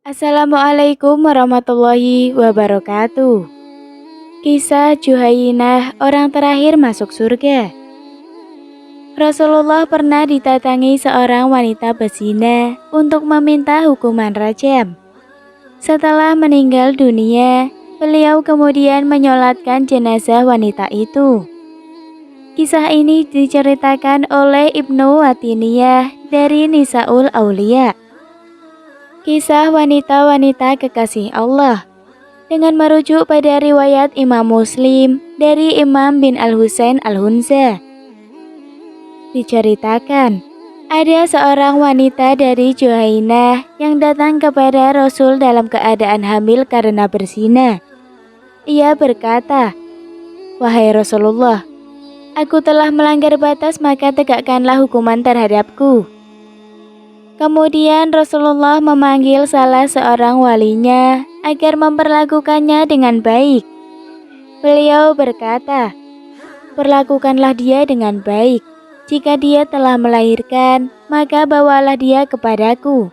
Assalamualaikum warahmatullahi wabarakatuh. Kisah Juhainah, orang terakhir masuk surga. Rasulullah pernah didatangi seorang wanita berzina untuk meminta hukuman rajam. Setelah meninggal dunia, beliau kemudian menyolatkan jenazah wanita itu. Kisah ini diceritakan oleh Ibnu Watiniyah dari Nisaul Aulia. Kisah wanita-wanita kekasih Allah dengan merujuk pada riwayat Imam Muslim dari Imam bin Al-Husain Al-Hunza. Diceritakan, ada seorang wanita dari Juhainah yang datang kepada Rasul dalam keadaan hamil karena berzina. Ia berkata, "Wahai Rasulullah, aku telah melanggar batas, maka tegakkanlah hukuman terhadapku." Kemudian Rasulullah memanggil salah seorang walinya agar memperlakukannya dengan baik. Beliau berkata, "Perlakukanlah dia dengan baik. Jika dia telah melahirkan, maka bawalah dia kepadaku."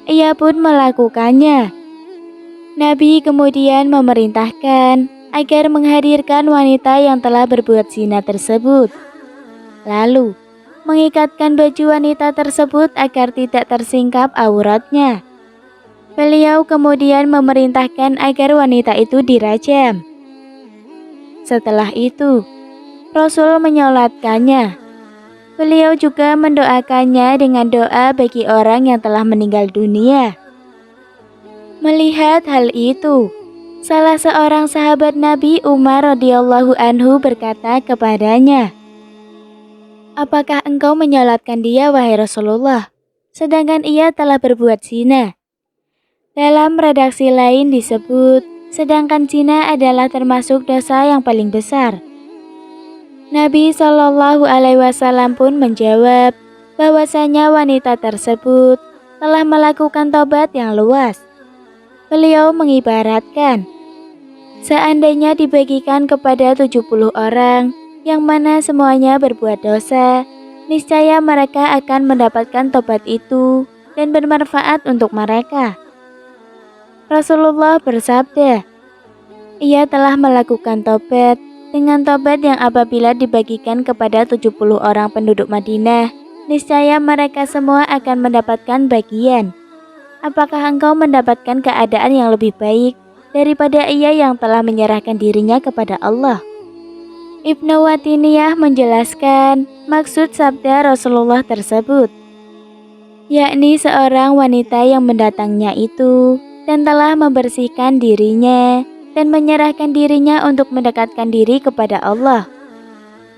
Ia pun melakukannya. Nabi kemudian memerintahkan agar menghadirkan wanita yang telah berbuat zina tersebut. Lalu mengikatkan baju wanita tersebut agar tidak tersingkap auratnya. Beliau kemudian memerintahkan agar wanita itu dirajam. Setelah itu, Rasul menyolatkannya. Beliau juga mendoakannya dengan doa bagi orang yang telah meninggal dunia. Melihat hal itu, salah seorang sahabat Nabi, Umar radhiyallahu anhu, berkata kepadanya, "Apakah engkau menyolatkan dia, wahai Rasulullah, sedangkan ia telah berbuat zina?" Dalam redaksi lain disebut, sedangkan zina adalah termasuk dosa yang paling besar. Nabi Shallallahu Alaihi Wasallam pun menjawab bahwasanya wanita tersebut telah melakukan tobat yang luas. Beliau mengibaratkan, seandainya dibagikan kepada 70 orang, yang mana semuanya berbuat dosa, niscaya mereka akan mendapatkan tobat itu dan bermanfaat untuk mereka. Rasulullah bersabda, ia telah melakukan tobat dengan tobat yang apabila dibagikan kepada 70 orang penduduk Madinah, niscaya mereka semua akan mendapatkan bagian. Apakah engkau mendapatkan keadaan yang lebih baik daripada ia yang telah menyerahkan dirinya kepada Allah? Ibnu Watiniyah menjelaskan maksud sabda Rasulullah tersebut, yakni seorang wanita yang mendatangnya itu dan telah membersihkan dirinya dan menyerahkan dirinya untuk mendekatkan diri kepada Allah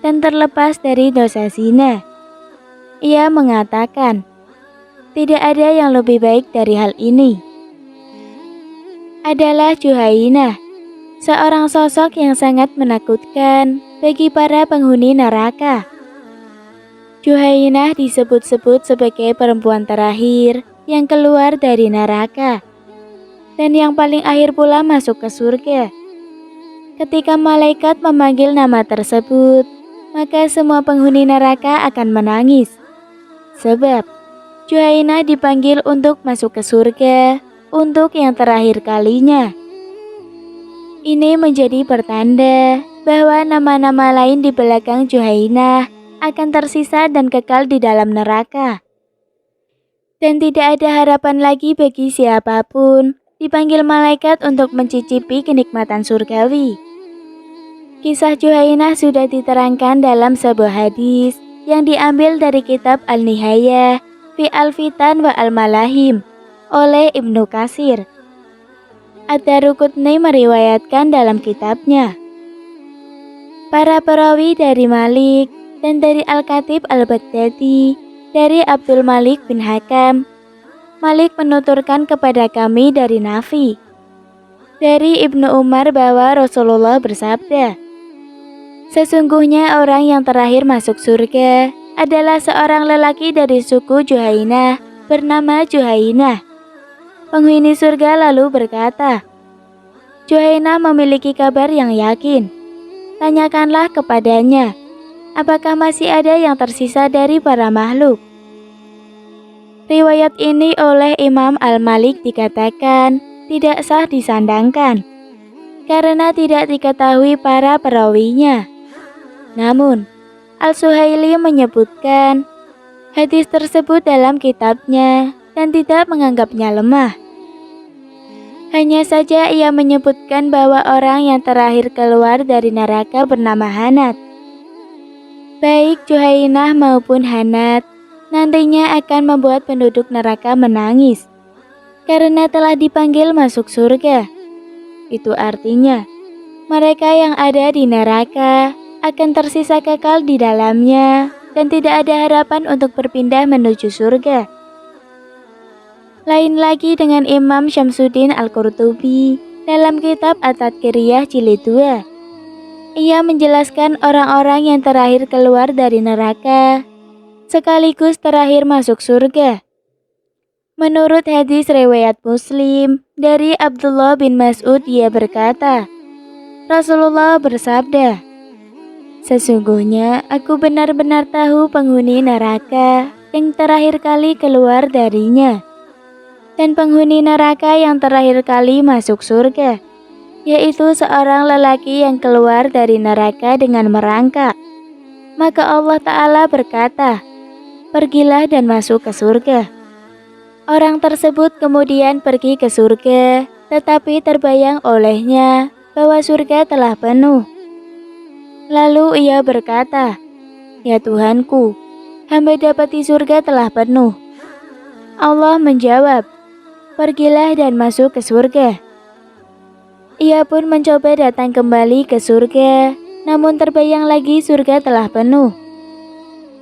dan terlepas dari dosa zina. Ia mengatakan, tidak ada yang lebih baik dari hal ini. Adalah Juhainah, seorang sosok yang sangat menakutkan bagi para penghuni neraka. Juhainah disebut-sebut sebagai perempuan terakhir yang keluar dari neraka dan yang paling akhir pula masuk ke surga. Ketika malaikat memanggil nama tersebut, maka semua penghuni neraka akan menangis. Sebab Juhainah dipanggil untuk masuk ke surga untuk yang terakhir kalinya. Ini menjadi pertanda bahwa nama-nama lain di belakang Juhainah akan tersisa dan kekal di dalam neraka. Dan tidak ada harapan lagi bagi siapapun dipanggil malaikat untuk mencicipi kenikmatan surgawi. Kisah Juhainah sudah diterangkan dalam sebuah hadis yang diambil dari kitab Al-Nihayah fi Al-Fitan wa Al-Malahim oleh Ibnu Katsir. Ad-Daruqutni meriwayatkan dalam kitabnya. Para perawi dari Malik dan dari Al-Khatib Al-Baghdadi dari Abdul Malik bin Hakam. Malik menuturkan kepada kami dari Nafi, dari Ibnu Umar bahwa Rasulullah bersabda, sesungguhnya orang yang terakhir masuk surga adalah seorang lelaki dari suku Juhainah bernama Juhainah. Penghuni surga lalu berkata, Juhainah memiliki kabar yang yakin. Tanyakanlah kepadanya, apakah masih ada yang tersisa dari para makhluk? Riwayat ini oleh Imam Al-Malik dikatakan tidak sah disandangkan, karena tidak diketahui para perawinya. Namun, Al-Suhaili menyebutkan hadis tersebut dalam kitabnya dan tidak menganggapnya lemah. Hanya saja ia menyebutkan bahwa orang yang terakhir keluar dari neraka bernama Hanat. Baik Juhainah maupun Hanat nantinya akan membuat penduduk neraka menangis karena telah dipanggil masuk surga. Itu artinya mereka yang ada di neraka akan tersisa kekal di dalamnya dan tidak ada harapan untuk berpindah menuju surga. Lain lagi dengan Imam Syamsuddin Al-Qurtubi dalam kitab At-Tadkiriyah Jilid 2. Ia menjelaskan orang-orang yang terakhir keluar dari neraka sekaligus terakhir masuk surga. Menurut hadis riwayat Muslim dari Abdullah bin Mas'ud, ia berkata, Rasulullah bersabda, sesungguhnya aku benar-benar tahu penghuni neraka yang terakhir kali keluar darinya dan penghuni neraka yang terakhir kali masuk surga, yaitu seorang lelaki yang keluar dari neraka dengan merangkak. Maka Allah Ta'ala berkata, pergilah dan masuk ke surga. Orang tersebut kemudian pergi ke surga, tetapi terbayang olehnya bahwa surga telah penuh. Lalu ia berkata, ya Tuhanku, hamba dapati surga telah penuh. Allah menjawab, pergilah dan masuk ke surga. Ia pun mencoba datang kembali ke surga, namun terbayang lagi surga telah penuh.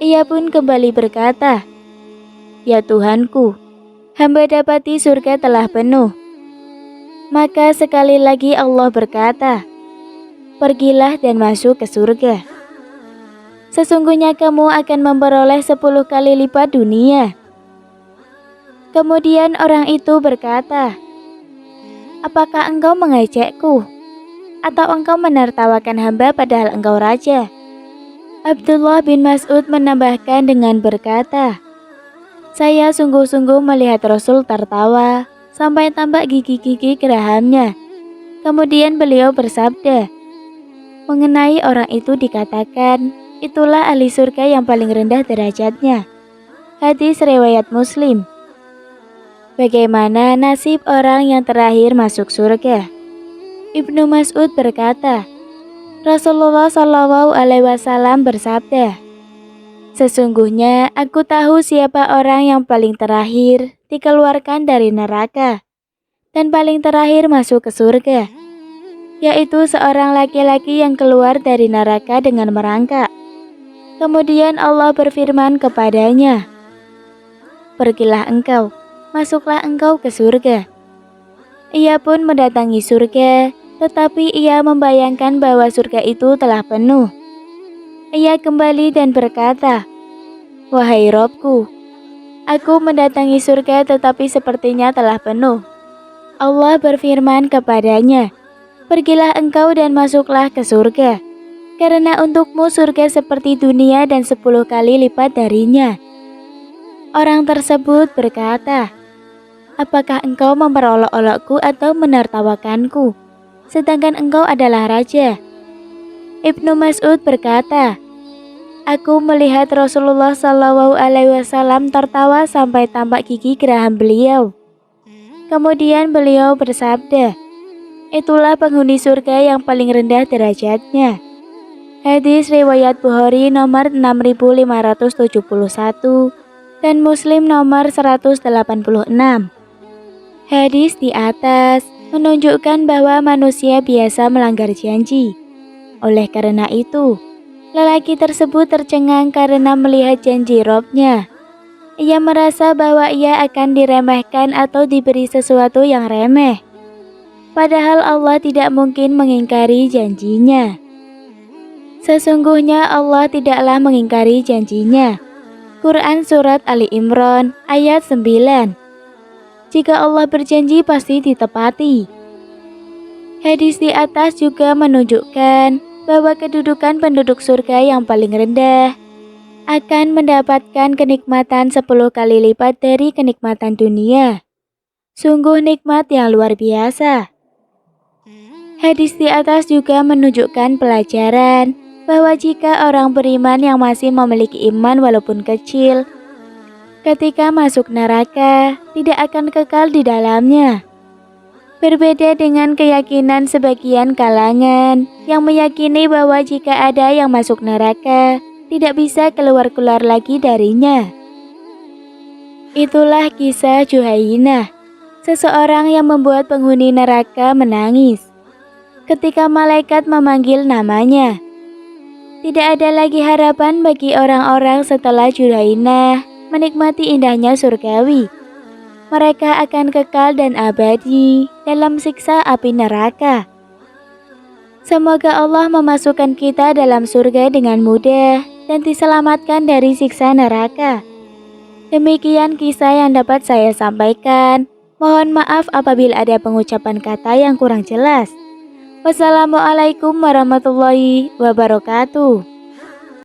Ia pun kembali berkata, ya Tuhanku, hamba dapati surga telah penuh. Maka sekali lagi Allah berkata, pergilah dan masuk ke surga. Sesungguhnya kamu akan memperoleh 10 kali lipat dunia. Kemudian orang itu berkata, apakah engkau mengejekku? Atau engkau menertawakan hamba padahal engkau raja? Abdullah bin Mas'ud menambahkan dengan berkata, saya sungguh-sungguh melihat Rasul tertawa sampai tampak gigi-gigi gerahamnya. Kemudian beliau bersabda, mengenai orang itu dikatakan, itulah ahli surga yang paling rendah derajatnya. Hadis riwayat Muslim. Bagaimana nasib orang yang terakhir masuk surga? Ibnu Mas'ud berkata, Rasulullah Shallallahu Alaihi Wasallam bersabda, sesungguhnya aku tahu siapa orang yang paling terakhir dikeluarkan dari neraka dan paling terakhir masuk ke surga, yaitu seorang laki-laki yang keluar dari neraka dengan merangkak. Kemudian Allah berfirman kepadanya, pergilah engkau, masuklah engkau ke surga. Ia pun mendatangi surga, tetapi ia membayangkan bahwa surga itu telah penuh. Ia kembali dan berkata, wahai Robku, aku mendatangi surga tetapi sepertinya telah penuh. Allah berfirman kepadanya, pergilah engkau dan masuklah ke surga, karena untukmu surga seperti dunia dan 10 kali lipat darinya. Orang tersebut berkata, apakah engkau memperolok-olokku atau menertawakanku, sedangkan engkau adalah raja? Ibnu Mas'ud berkata, aku melihat Rasulullah Shallallahu Alaihi Wasallam tertawa sampai tampak gigi geraham beliau. Kemudian beliau bersabda, itulah penghuni surga yang paling rendah derajatnya. Hadis riwayat Bukhari nomor 6571 dan Muslim nomor 186. Hadis di atas menunjukkan bahwa manusia biasa melanggar janji. Oleh karena itu, lelaki tersebut tercengang karena melihat janji Robnya. Ia merasa bahwa ia akan diremehkan atau diberi sesuatu yang remeh. Padahal Allah tidak mungkin mengingkari janjinya. Sesungguhnya Allah tidaklah mengingkari janjinya. Quran Surat Ali Imran ayat 9. Jika Allah berjanji pasti ditepati. Hadis di atas juga menunjukkan bahwa kedudukan penduduk surga yang paling rendah akan mendapatkan kenikmatan 10 kali lipat dari kenikmatan dunia. Sungguh nikmat yang luar biasa. Hadis di atas juga menunjukkan pelajaran bahwa jika orang beriman yang masih memiliki iman walaupun kecil, ketika masuk neraka tidak akan kekal di dalamnya. Berbeda dengan keyakinan sebagian kalangan yang meyakini bahwa jika ada yang masuk neraka, tidak bisa keluar-keluar lagi darinya. Itulah kisah Juhainah, seseorang yang membuat penghuni neraka menangis ketika malaikat memanggil namanya. Tidak ada lagi harapan bagi orang-orang setelah Juhainah menikmati indahnya surgawi. Mereka akan kekal dan abadi dalam siksa api neraka. Semoga Allah memasukkan kita dalam surga dengan mudah dan diselamatkan dari siksa neraka. Demikian kisah yang dapat saya sampaikan. Mohon maaf apabila ada pengucapan kata yang kurang jelas. Wassalamualaikum warahmatullahi wabarakatuh.